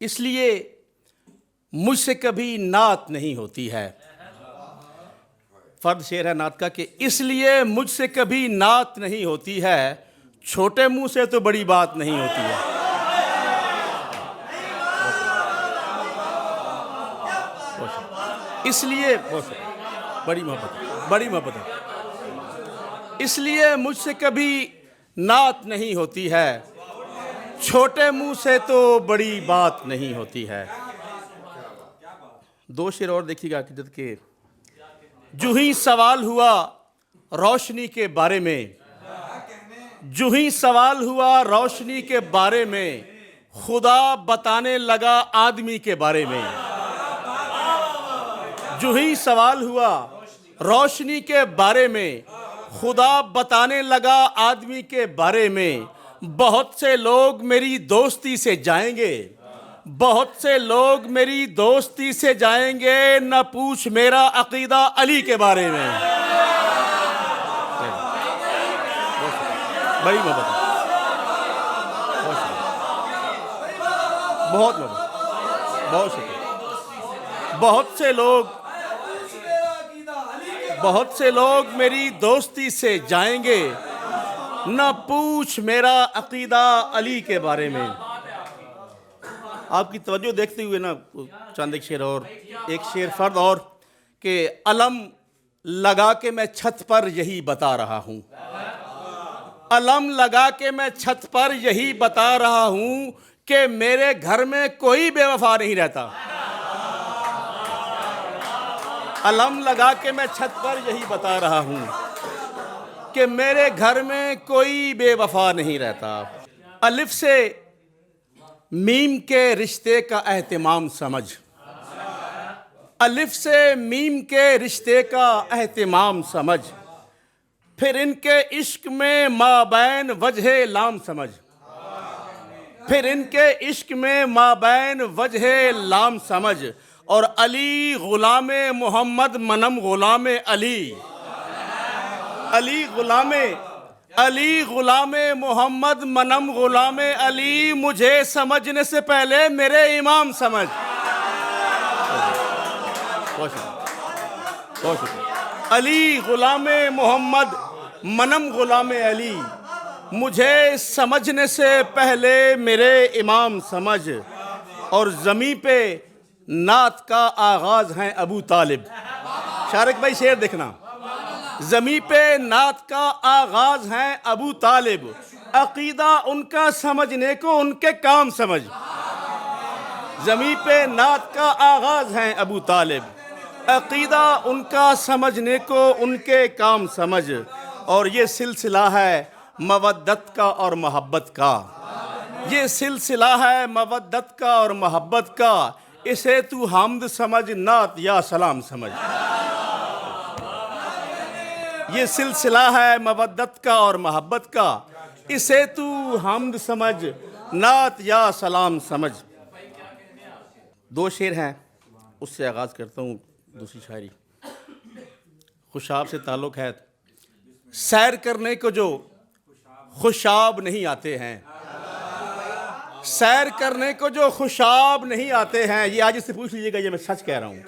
اس لیے مجھ سے کبھی نعت نہیں ہوتی ہے. فرد شعر ہے نعت کا کہ اس لیے مجھ سے کبھی نعت نہیں ہوتی ہے، چھوٹے منہ سے تو بڑی بات نہیں ہوتی ہے. اس لیے بڑی محبت ہے. اس لیے مجھ سے کبھی نعت نہیں ہوتی ہے، چھوٹے منہ سے تو بڑی بات نہیں ہوتی ہے. دو شعر اور دیکھیے گا عقیدت کے. جو ہی سوال ہوا روشنی کے بارے میں، جو ہی سوال ہوا روشنی کے بارے میں، خدا بتانے لگا آدمی کے بارے میں. جو ہی سوال ہوا روشنی کے بارے میں، خدا بتانے لگا آدمی کے بارے میں. بہت سے لوگ میری دوستی سے جائیں گے، بہت سے لوگ میری دوستی سے جائیں گے، نہ پوچھ میرا عقیدہ علی کے بارے میں. بڑی محبت ہے، بہت محبت، بہت شکریہ. بہت سے لوگ میری دوستی سے جائیں گے، نہ پوچھ میرا عقیدہ علی کے بارے میں. آپ کی توجہ دیکھتے ہوئے نا چند ایک شعر اور، ایک شعر فرد اور کہ علم لگا کے میں چھت پر یہی بتا رہا ہوں، علم لگا کے میں چھت پر یہی بتا رہا ہوں کہ میرے گھر میں کوئی بے وفا نہیں رہتا. علم لگا کے میں چھت پر یہی بتا رہا ہوں کہ میرے گھر میں کوئی بے وفا نہیں رہتا. الف سے میم کے رشتے کا اہتمام سمجھ، الف سے میم کے رشتے کا اہتمام سمجھ، پھر ان کے عشق میں مابین وجہ لام سمجھ، پھر ان کے عشق میں مابین وجہ لام سمجھ. اور علی غلام محمد منم غلام علی، علی غلام محمد منم غلام علی، مجھے سمجھنے سے پہلے میرے امام سمجھ. علی غلام محمد منم غلام علی، مجھے سمجھنے سے پہلے میرے امام سمجھ. اور زمیں پہ نعت کا آغاز ہیں ابو طالب. شارق بھائی شعر دیکھنا. زمیں پہ نعت کا آغاز ہیں ابو طالب، عقیدہ ان کا سمجھنے کو ان کے کام سمجھ. زمیں پہ نعت کا آغاز ہیں ابو طالب، عقیدہ ان کا سمجھنے کو ان کے کام سمجھ. اور یہ سلسلہ ہے مودت کا اور محبت کا، یہ سلسلہ ہے مودت کا اور محبت کا. اسے تو حمد سمجھ نعت یا سلام سمجھ. یہ سلسلہ ہے مودت کا اور محبت کا، اسے تو حمد سمجھ نعت یا سلام سمجھ. دو شعر ہیں، اس سے آغاز کرتا ہوں دوسری شاعری. خوشاب سے تعلق ہے. سیر کرنے کو جو خوشاب نہیں آتے ہیں، سیر کرنے کو جو خوشاب نہیں آتے ہیں، یہ آج اس سے پوچھ لیجیے گا، یہ میں سچ کہہ رہا ہوں.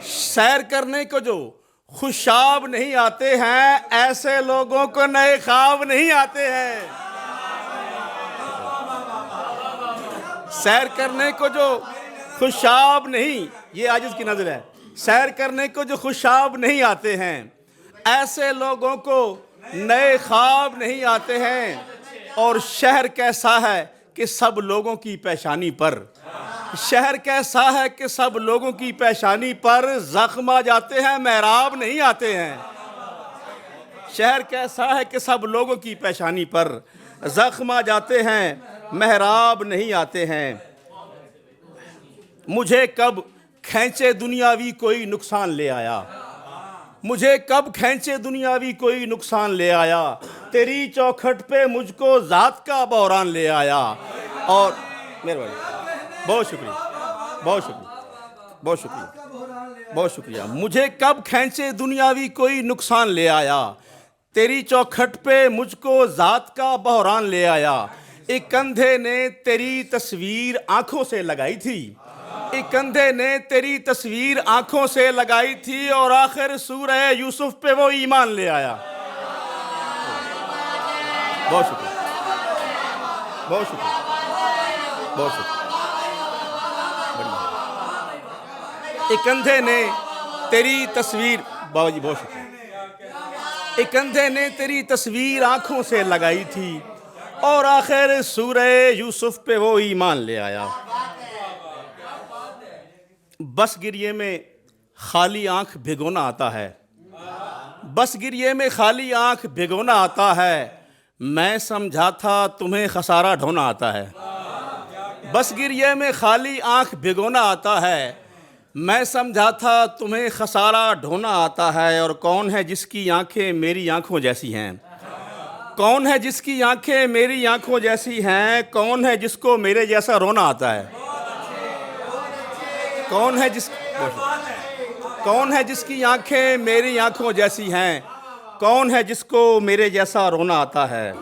سیر کرنے کو جو خوشاب نہیں آتے ہیں، ایسے لوگوں کو نئے خواب نہیں آتے ہیں. سیر کرنے کو جو خوشاب نہیں، یہ عاجز کی نظر ہے، سیر کرنے کو جو خوشاب نہیں آتے ہیں، ایسے لوگوں کو نئے خواب نہیں آتے ہیں. اور شہر کیسا ہے کہ سب لوگوں کی پیشانی پر، شہر کیسا ہے کہ سب لوگوں کی پیشانی پر زخم آ جاتے ہیں، محراب نہیں آتے ہیں. شہر کیسا ہے کہ سب لوگوں کی پیشانی پر زخم آ جاتے ہیں، محراب نہیں آتے ہیں. مجھے کب کھینچے دنیاوی کوئی نقصان لے آیا، مجھے کب کھینچے دنیاوی کوئی نقصان لے آیا، تیری چوکھٹ پہ مجھ کو ذات کا بحران لے آیا. اور مہربانی، بہت شکریہ، بہت شکریہ، بہت شکریہ، بہت شکریہ. مجھے کب کھینچے دنیاوی کوئی نقصان لے آیا، تیری چوکھٹ پہ مجھ کو ذات کا بحران لے آیا. ایک کندھے نے تیری تصویر آنکھوں سے لگائی تھی، ایک کندھے نے تیری تصویر آنکھوں سے لگائی تھی، اور آخر سورہ یوسف پہ وہ ایمان لے آیا۔ بہت شکریہ، بہت شکریہ، بہت شکریہ۔ ایک کندھے نے تیری تصویر، بابا جی بہت شکریہ، ایک کندھے نے تیری تصویر آنکھوں سے لگائی تھی، اور آخر سورہ یوسف پہ وہ ایمان لے آیا۔ بس گریے میں خالی آنکھ بھگونا آتا ہے، بس گریے میں خالی آنکھ بھگونا آتا ہے، میں سمجھا تھا تمہیں خسارہ ڈھونا آتا ہے۔ بس گریے میں خالی آنکھ بھگونا آتا ہے، میں سمجھا تھا تمہیں خسارہ ڈھونا آتا ہے، اور کون ہے جس کی آنکھیں میری آنکھوں جیسی ہیں؟ کون ہے جس کی آنکھیں میری آنکھوں جیسی ہیں؟ کون ہے جس کو میرے جیسا رونا آتا ہے؟ کون ہے جس کی آنکھیں میری آنکھوں جیسی ہیں؟ کون ہے جس کو میرے جیسا رونا آتا ہے؟